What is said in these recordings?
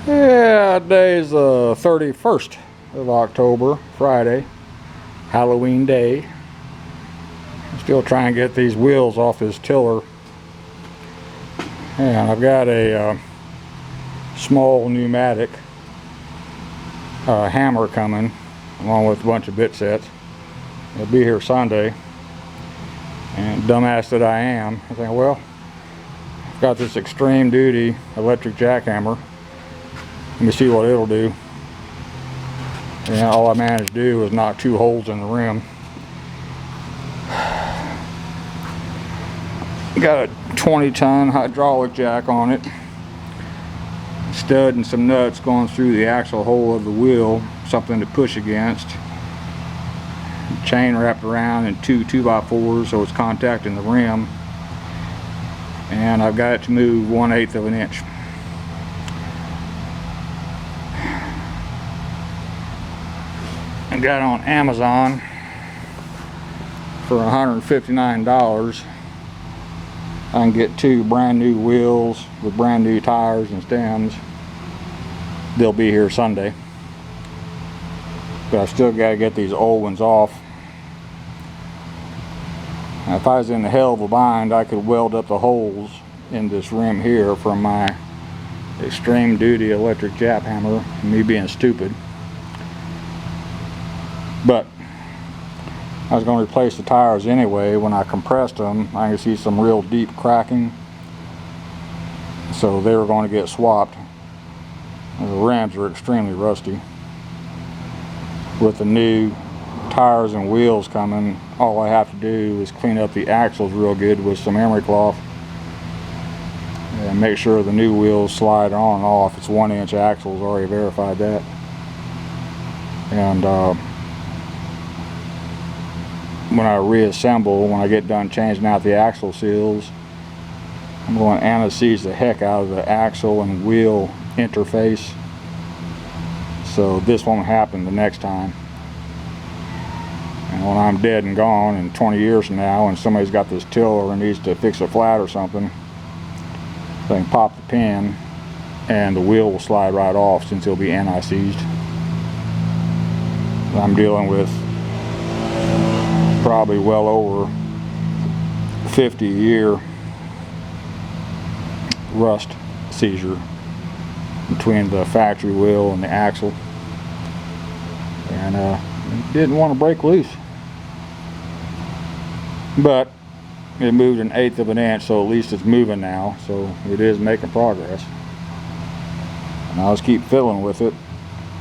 Yeah, today's the 31st of October, Friday, Halloween day. I'm still trying to get these wheels off this tiller. And I've got a small pneumatic hammer coming, along with a bunch of bit sets. It'll be here Sunday. And dumbass that I am, I think, well, I've got this extreme duty electric jackhammer. Let me see what it'll do. And all I managed to do was knock 2 holes in the rim. Got a 20-ton hydraulic jack on it. Stud and some nuts going through the axle hole of the wheel, something to push against. Chain wrapped around in 2 2x4s so it's contacting the rim. And I've got it to move 1/8 of an inch. I got it on Amazon for $159. I can get 2 brand new wheels with brand new tires and stems. They'll be here Sunday. But I still got to get these old ones off. Now, if I was in a hell of a bind, I could weld up the holes in this rim here from my extreme duty electric jackhammer, me being stupid. But I was going to replace the tires anyway. When I compressed them, I could see some real deep cracking, so they were going to get swapped. The rims are extremely rusty. With the new tires and wheels coming, all I have to do is clean up the axles real good with some emery cloth and make sure the new wheels slide on and off. It's 1-inch axles, already verified that. And when I reassemble, when I get done changing out the axle seals, I'm going to anesthesia the heck out of the axle and wheel interface, so this won't happen the next time. And when I'm dead and gone in 20 years from now, and somebody's got this tiller and needs to fix a flat or something, they can pop the pin and the wheel will slide right off, since it'll be anti-seized. I'm dealing with probably well over 50-year rust seizure between the factory wheel and the axle, and didn't want to break loose, but it moved 1/8 of an inch, so at least it's moving now, so it is making progress. And I'll just keep fiddling with it,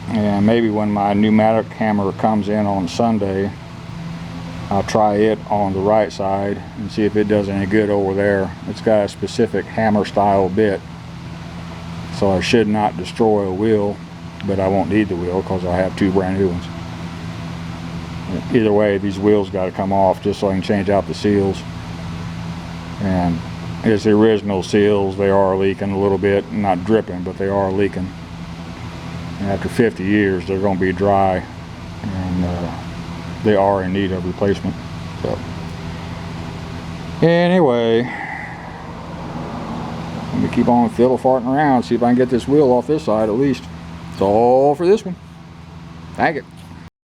and maybe when my pneumatic hammer comes in on Sunday, I'll try it on the right side and see if it does any good over there. It's got a specific hammer style bit, so I should not destroy a wheel, but I won't need the wheel because I have 2 brand new ones. Either way, these wheels got to come off just so I can change out the seals. And it's the original seals. They are leaking a little bit, not dripping, but they are leaking. And after 50 years, they're going to be dry, and they are in need of replacement. So anyway, let me keep on fiddle farting around, see if I can get this wheel off this side at least. That's all for this one. Thank you.